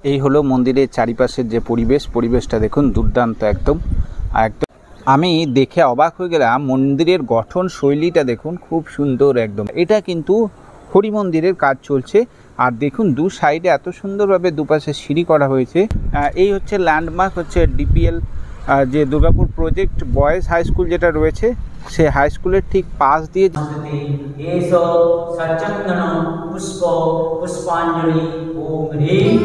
এই হলো মন্দিরের চারিপাশের যে পরিবেশটা দেখুন দুর্দান্ত একদম একদম। আমি দেখে অবাক হয়ে গেলাম, মন্দিরের গঠন শৈলীটা দেখুন খুব সুন্দর একদম। এটা কিন্তু হরি মন্দিরের কাজ চলছে। আর দেখুন দু সাইডে এত সুন্দরভাবে দুপাশে সিঁড়ি করা হয়েছে। এই হচ্ছে ল্যান্ডমার্ক, হচ্ছে ডিপিএল যে Durgapur project boys high school যেটা রয়েছে, সে হাই স্কুলের ঠিক পাশ দিয়ে পুষ্পাঞ্জলি ওম হ্রিম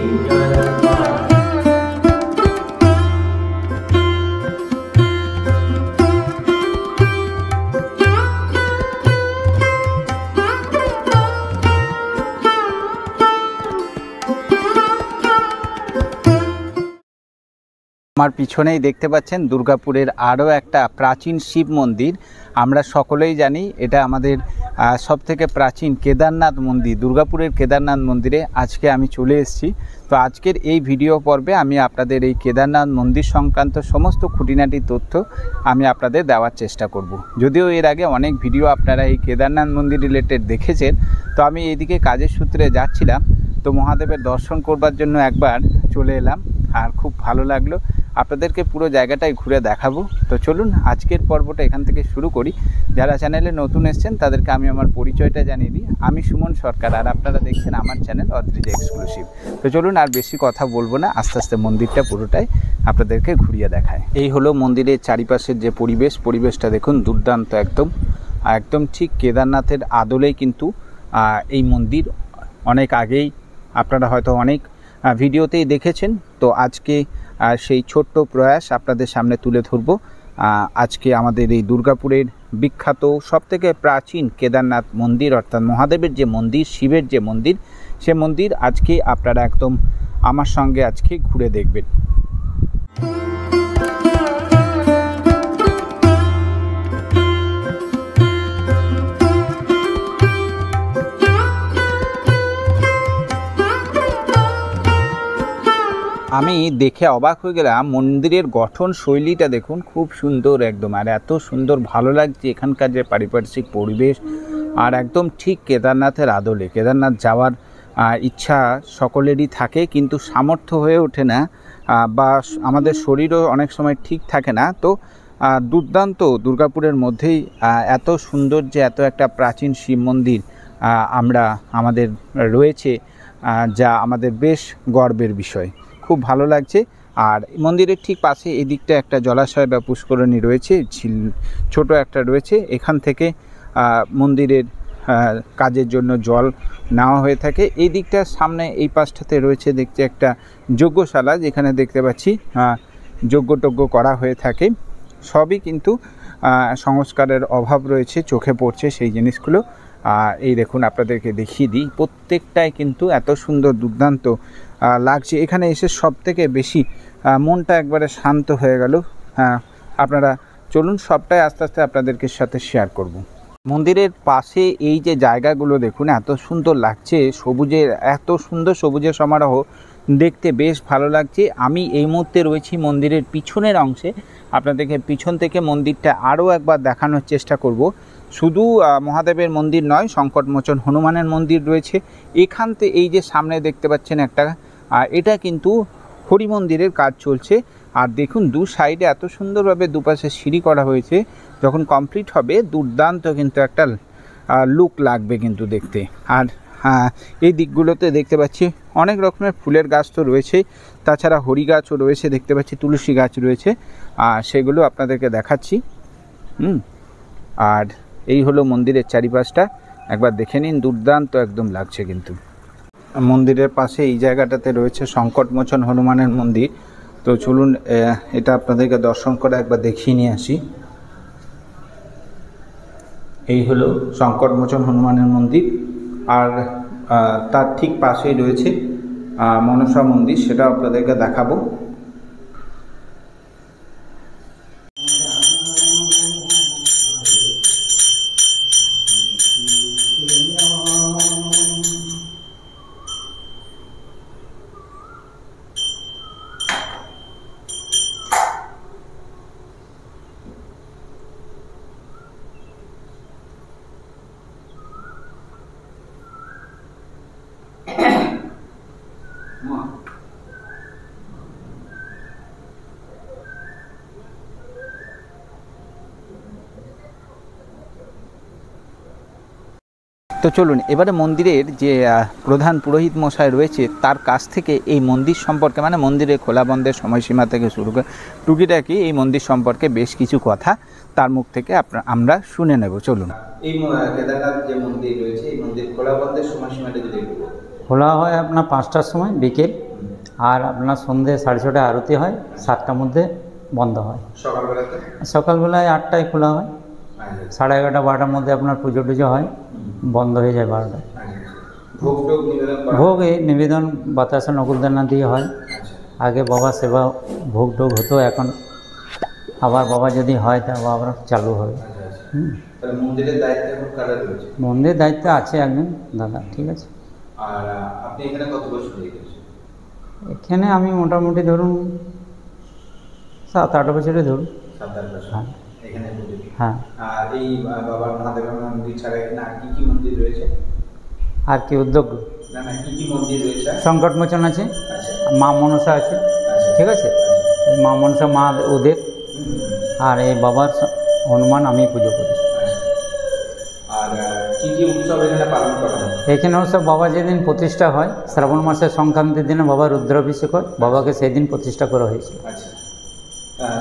আমার পিছনেই দেখতে পাচ্ছেন দুর্গাপুরের আরও একটা প্রাচীন শিব মন্দির। আমরা সকলেই জানি এটা আমাদের সবথেকে প্রাচীন কেদারনাথ মন্দির, দুর্গাপুরের কেদারনাথ মন্দিরে আজকে আমি চলে এসেছি। তো আজকের এই ভিডিও পর্বে আমি আপনাদের এই কেদারনাথ মন্দির সংক্রান্ত সমস্ত খুঁটিনাটি তথ্য আমি আপনাদের দেওয়ার চেষ্টা করব। যদিও এর আগে অনেক ভিডিও আপনারা এই কেদারনাথ মন্দির রিলেটেড দেখেছেন, তো আমি এইদিকে কাজের সূত্রে যাচ্ছিলাম, তো মহাদেবের দর্শন করবার জন্য একবার চলে এলাম আর খুব ভালো লাগলো। আপনাদেরকে পুরো জায়গাটাই ঘুরে দেখাবো। তো চলুন আজকের পর্বটা এখান থেকে শুরু করি। যারা চ্যানেলে নতুন এসেছেন তাদেরকে আমি আমার পরিচয়টা জানিয়ে দিই। আমি সুমন সরকার, আর আপনারা দেখছেন আমার চ্যানেল অদ্রিজা এক্সক্লুসিভ। তো চলুন আর বেশি কথা বলবো না, আস্তে আস্তে মন্দিরটা পুরোটাই আপনাদেরকে ঘুরিয়ে দেখায়। এই হলো মন্দিরের চারিপাশের যে পরিবেশটা দেখুন দুর্দান্ত একদম একদম। ঠিক কেদারনাথের আদলেই কিন্তু এই মন্দির। অনেক আগেই আপনারা হয়তো অনেক ভিডিওতেই দেখেছেন। তো আজকে সেই ছোট্ট প্রয়াস আপনাদের সামনে তুলে ধরব। আজকে আমাদের এই দুর্গাপুরের বিখ্যাত সবথেকে প্রাচীন কেদারনাথ মন্দির, অর্থাৎ মহাদেবের যে মন্দির, শিবের যে মন্দির, সে মন্দির আজকে আপনারা একদম আমার সঙ্গে আজকে ঘুরে দেখবেন। আমি দেখে অবাক হয়ে গেলাম, মন্দিরের গঠন শৈলীটা দেখুন খুব সুন্দর একদম। আর এত সুন্দর ভালো লাগছে এখানকার যে পারিপার্শ্বিক পরিবেশ, আর একদম ঠিক কেদারনাথের আদলে। কেদারনাথ যাওয়ার ইচ্ছা সকলেরই থাকে, কিন্তু সামর্থ্য হয়ে ওঠে না, বা আমাদের শরীরও অনেক সময় ঠিক থাকে না। তো দুর্দান্ত দুর্গাপুরের মধ্যেই এত সুন্দর যে এত একটা প্রাচীন শিব মন্দির আমাদের রয়েছে, যা আমাদের বেশ গর্বের বিষয়। খুব ভালো লাগছে। আর মন্দিরের ঠিক পাশে এদিকটা একটা জলাশয় বা পুষ্করণী রয়েছে, ছোট একটা রয়েছে। এখান থেকে মন্দিরের কাজের জন্য জল নেওয়া হয়ে থাকে। এই দিকটার সামনে এই পাশটাতে রয়েছে দেখছি একটা যজ্ঞশালা, যেখানে দেখতে পাচ্ছি যজ্ঞ করা হয়ে থাকে। সবই কিন্তু সংস্কারের অভাব রয়েছে, চোখে পড়ছে সেই জিনিসগুলো। এই দেখুন আপনাদেরকে দেখিয়ে দিই, প্রত্যেকটাই কিন্তু এত সুন্দর দুর্দান্ত লাগছে। এখানে এসে সব থেকে বেশি মনটা একবারে শান্ত হয়ে গেল। আপনারা চলুন সবটাই আস্তে আস্তে আপনাদেরকে সাথে শেয়ার করব। মন্দিরের পাশে এই যে জায়গাগুলো দেখুন এত সুন্দর লাগছে, সবুজের এত সুন্দর সবুজের সমারোহ দেখতে বেশ ভালো লাগছে। আমি এই মুহূর্তে রয়েছি মন্দিরের পিছনের অংশে। আপনাদেরকে পিছন থেকে মন্দিরটা আরও একবার দেখানোর চেষ্টা করব। শুধু মহাদেবের মন্দির নয়, সংকটমোচন হনুমানের মন্দির রয়েছে এখান থেকে। এই যে সামনে দেখতে পাচ্ছেন একটা, এটা কিন্তু হরি মন্দিরের কাজ চলছে। আর দেখুন দু সাইডে এত সুন্দরভাবে দুপাশে সিঁড়ি করা হয়েছে। যখন কমপ্লিট হবে দুর্দান্ত কিন্তু একটা লুক লাগবে কিন্তু দেখতে। আর এই দিকগুলোতে দেখতে পাচ্ছি অনেক রকমের ফুলের গাছ তো রয়েছে, তাছাড়া হরি গাছও রয়েছে, দেখতে পাচ্ছি তুলসী গাছ রয়েছে, সেগুলো আপনাদেরকে দেখাচ্ছি। আর এই হলো মন্দিরের চারিপাশটা, একবার দেখে নিন, দুর্দান্ত একদম লাগছে কিন্তু। মন্দিরের পাশে এই জায়গাটাতে রয়েছে সংকটমোচন হনুমানের মন্দির। তো চলুন এটা আপনাদেরকে দর্শন করে একবার দেখিয়ে নিয়ে আসি। এই হলো সংকটমোচন হনুমানের মন্দির। আর তার ঠিক পাশেই রয়েছে মনসা মন্দির, সেটা আপনাদেরকে দেখাবো। তো চলুন এবারে মন্দিরের যে প্রধান পুরোহিত মশাই রয়েছে তার কাছ থেকে এই মন্দির সম্পর্কে, মানে মন্দিরের খোলা বন্ধের সময়সীমা থেকে শুরু করে টুকিটাকি এই মন্দির সম্পর্কে বেশ কিছু কথা তার মুখ থেকে আমরা শুনে নেব। চলুন। এই কেদারনাথ যে মন্দির রয়েছে এই মন্দির খোলা বন্ধের সময়সীমাটা যদি খোলা হয় আপনার 5টার সময় বিকেল, আর আপনার সন্ধ্যে 6:30টায় আরতি হয়, 7টার মধ্যে বন্ধ হয়। সকালবেলায় 8টায় খোলা হয়, 11:30 12টার মধ্যে আপনার পুজো টুজো হয়, বন্ধ হয়ে যায় 12টায়। ভোগ এই নিবেদন বাতাসা নকুলদানা দিয়ে হয়। আগে বাবা সেবা ভোগ টোগ হতো, এখন আবার বাবা যদি হয় তা আবার চালু হবে। মন্দিরের দায়িত্ব আছে একজন দাদা, ঠিক আছে। আর আপনি এখানে কত বছর হয়ে গেছে? এখানে আমি মোটামুটি ধরুন 7-8 বছরে ধরুন। 7-8 বছর। হ্যাঁ এখানে হ্যাঁ। আর এই বাবা মহাদেবের মন্দির ছাড়া এখানে আর কি কি মন্দির রয়েছে? আর কি উদ্যোগ? না না, কি কি মন্দির রয়েছে? সংকটমোচন আছে, মা মনসা আছে, ঠিক আছে। মা মনসা মা ওদের, আর এই বাবার হনুমান আমি পুজো করি। আর কি কি উৎসব এখানে পালন করা হয়? এখানে সব বাবা যেদিন প্রতিষ্ঠা হয়, শ্রাবণ মাসের সংক্রান্তির দিনে বাবা রুদ্রাভিষেক হয়, বাবাকে সেই দিন প্রতিষ্ঠা করা হয়েছিল।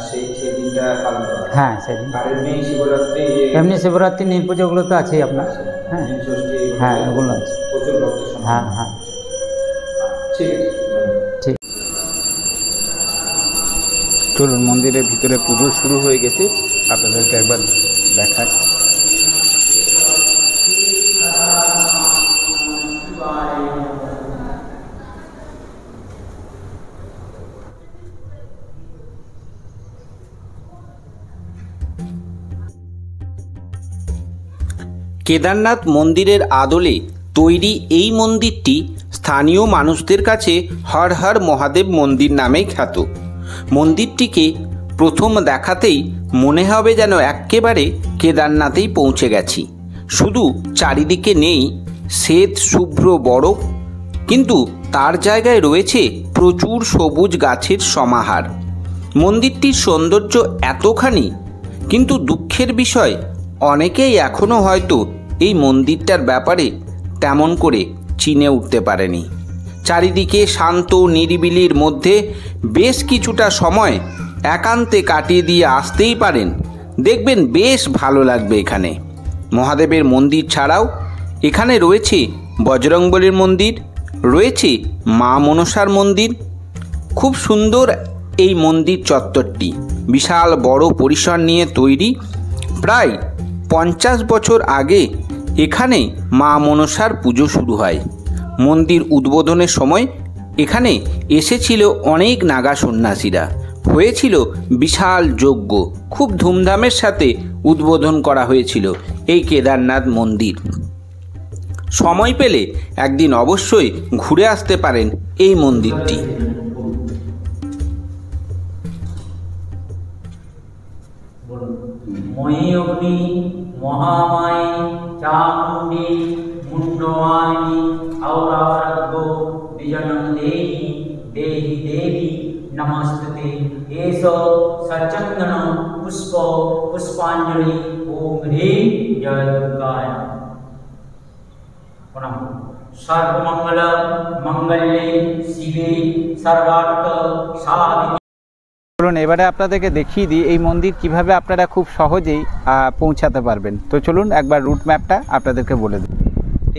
সেই দিনটা পালন করা হয়? হ্যাঁ সেদিন। আর এমনি শিবরাত্রি নীল পুজোগুলো তো আছেই আপনার। হ্যাঁ হ্যাঁ ওগুলো আছে। প্রচুর ভক্তের সমাগম। হ্যাঁ হ্যাঁ ঠিক আছে, ঠিক। চলুন মন্দিরের ভিতরে পুজো শুরু হয়ে গেছে, আপনাদেরকে একবার দেখায়। কেদারনাথ মন্দিরের আদলে তৈরি এই মন্দিরটি স্থানীয় মানুষদের কাছে হর হর মহাদেব মন্দির নামেই খ্যাত। মন্দিরটিকে প্রথম দেখাতেই মনে হবে যেন একেবারে কেদারনাথেই পৌঁছে গেছি। শুধু চারিদিকে নেই শ্বেত শুভ্র বরফ, কিন্তু তার জায়গায় রয়েছে প্রচুর সবুজ গাছের সমাহার। মন্দিরটির সৌন্দর্য এতখানি, কিন্তু দুঃখের বিষয় অনেকেই এখনও হয়তো এই মন্দিরটার ব্যাপারে তেমন করে চিনে উঠতে পারেনি। চারিদিকে শান্ত নিরিবিলির মধ্যে বেশ কিছুটা সময় একান্তে কাটিয়ে দিয়ে আসতেই পারেন, দেখবেন বেশ ভালো লাগবে এখানে। মহাদেবের মন্দির ছাড়াও এখানে রয়েছে বজরংবলীর মন্দির, রয়েছে মা মনসার মন্দির। খুব সুন্দর এই মন্দির চত্বরটি, বিশাল বড় পরিসর নিয়ে তৈরি। প্রায় 50 বছর আগে এখানে মা মনসার পুজো শুরু হয়। মন্দির উদ্বোধনের সময় এখানে এসেছিল অনেক নাগা সন্ন্যাসীরা, হয়েছিল বিশাল যজ্ঞ। খুব ধুমধামের সাথে উদ্বোধন করা হয়েছিল এই কেদারনাথ মন্দির। সময় পেলে একদিন অবশ্যই ঘুরে আসতে পারেন এই মন্দিরটি। ময়ী অগ্নি মহামায়ী চামুণ্ডী মুন্ডমালিনী ঔরারাধ্য বিজনং দেহি দেহি দেবী নমস্তুতে। এষ সচন্দন পুষ্প পুষ্পাঞ্জলি ওম হ্রিং জয় দুর্গায় প্রণাম। সর্বমঙ্গল মঙ্গলে শিবে সর্বার্থ সাধিকে। চলুন এবারে আপনাদেরকে দেখিয়ে দিই এই মন্দির কিভাবে আপনারা খুব সহজেই পৌঁছাতে পারবেন। তো চলুন একবার রুট ম্যাপটা আপনাদেরকে বলে দিই।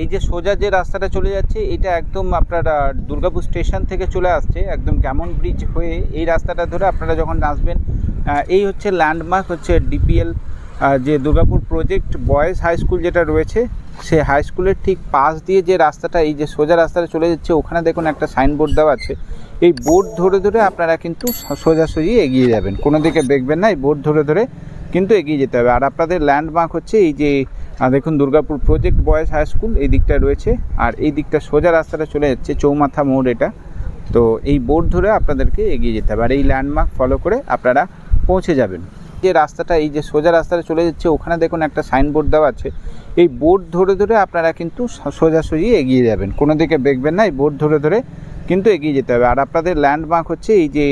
এই যে সোজা যে রাস্তাটা চলে যাচ্ছে এটা একদম আপনার দুর্গাপুর স্টেশন থেকে চলে আসছে, একদম ক্যামন ব্রিজ হয়ে এই রাস্তাটা ধরে আপনারা যখন আসবেন, এই হচ্ছে ল্যান্ডমার্ক, হচ্ছে ডিপিএল যে Durgapur project boys high school যেটা রয়েছে, সে হাই স্কুলের ঠিক পাশ দিয়ে যে রাস্তাটা, এই যে সোজা রাস্তাটা চলে যাচ্ছে, ওখানে দেখুন একটা সাইনবোর্ড দেওয়া আছে। এই বোর্ড ধরে ধরে আপনারা কিন্তু সোজাসুজি এগিয়ে যাবেন, কোনো দিকে দেখবেন না, এই বোর্ড ধরে ধরে কিন্তু এগিয়ে যেতে হবে। আর আপনাদের ল্যান্ডমার্ক হচ্ছে এই যে দেখুন Durgapur project boys high school এই দিকটা রয়েছে, আর এই দিকটা সোজা রাস্তাটা চলে যাচ্ছে চৌমাথা মোড় এটা। তো এই বোর্ড ধরে আপনাদেরকে এগিয়ে যেতে হবে, আর এই ল্যান্ডমার্ক ফলো করে আপনারা পৌঁছে যাবেন। যে রাস্তাটা, এই যে সোজা রাস্তাটা চলে যাচ্ছে, ওখানে দেখুন একটা সাইনবোর্ড দেওয়া আছে। এই বোর্ড ধরে ধরে আপনারা কিন্তু সোজাসুজি এগিয়ে যাবেন, কোনো দিকে দেখবেন না, এই বোর্ড ধরে ধরে কিন্তু এগিয়ে যেতে হবে। আর আপনাদের ল্যান্ডমার্ক হচ্ছে এই যে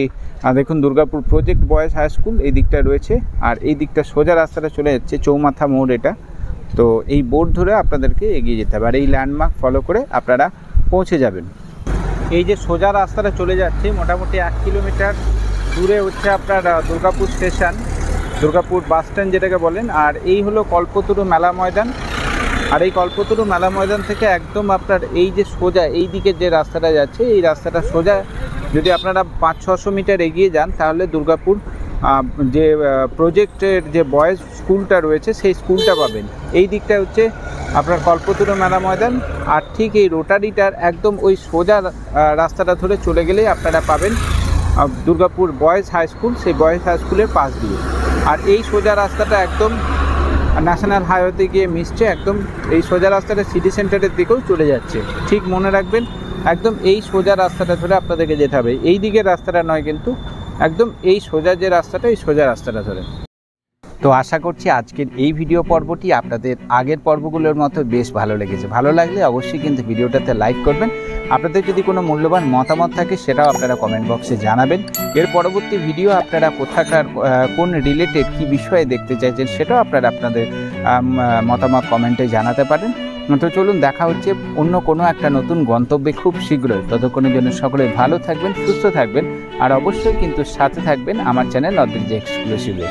দেখুন Durgapur project boys high school এই দিকটা রয়েছে, আর এই দিকটা সোজা রাস্তাটা চলে যাচ্ছে চৌমাথা মোড় এটা। তো এই বোর্ড ধরে আপনাদেরকে এগিয়ে যেতে হবে, আর এই ল্যান্ডমার্ক ফলো করে আপনারা পৌঁছে যাবেন। এই যে সোজা রাস্তাটা চলে যাচ্ছে মোটামুটি 1 কিলোমিটার দূরে হচ্ছে আপনার Durgapur station, Durgapur bus stand যেটাকে বলেন। আর এই হলো কল্পতরু মেলা ময়দান। আর এই কল্পতরু মেলা ময়দান থেকে একদম আপনার এই যে সোজা এই দিকে যে রাস্তাটা যাচ্ছে, এই রাস্তাটা সোজা যদি আপনারা 500-600 মিটার এগিয়ে যান তাহলে দুর্গাপুর যে প্রজেক্টের যে বয়েজ স্কুলটা রয়েছে সেই স্কুলটা পাবেন। এই দিকটা হচ্ছে আপনার কল্পতরু মেলা ময়দান। আর ঠিক এই রোটারিটার একদম ওই সোজা রাস্তাটা ধরে চলে গেলেই আপনারা পাবেন দুর্গাপুর বয়েজ হাই স্কুল, সেই বয়েজ হাই স্কুলের পাশ দিয়ে। আর এই সোজা রাস্তাটা একদম ন্যাশনাল হাইওয়েতে গিয়ে মিশছে, একদম এই সোজা রাস্তাটা সিটি সেন্টারের দিকেও চলে যাচ্ছে। ঠিক মনে রাখবেন, একদম এই সোজা রাস্তাটা ধরে আপনাদেরকে যেতে হবে, এই দিকের রাস্তাটা নয় কিন্তু, একদম এই সোজা যে রাস্তাটা এই সোজা রাস্তাটা ধরে। তো আশা করছি আজকের এই ভিডিও পর্বটি আপনাদের আগের পর্বগুলোর মতো বেশ ভালো লেগেছে। ভালো লাগলে অবশ্যই কিন্তু ভিডিওটাতে লাইক করবেন। আপনাদের যদি কোনো মূল্যবান মতামত থাকে সেটাও আপনারা কমেন্ট বক্সে জানাবেন। এর পরবর্তী ভিডিও আপনারা কোথাকার কোন রিলেটেড কী বিষয়ে দেখতে চাইছেন সেটাও আপনারা আপনাদের মতামত কমেন্টে জানাতে পারেন। তো চলুন, দেখা হচ্ছে অন্য কোনো একটা নতুন গন্তব্যে খুব শীঘ্রই। ততক্ষণের জন্য সকলে ভালো থাকবেন, সুস্থ থাকবেন, আর অবশ্যই কিন্তু সাথে থাকবেন আমার চ্যানেল অদ্রিজা এক্সক্লুসিভে।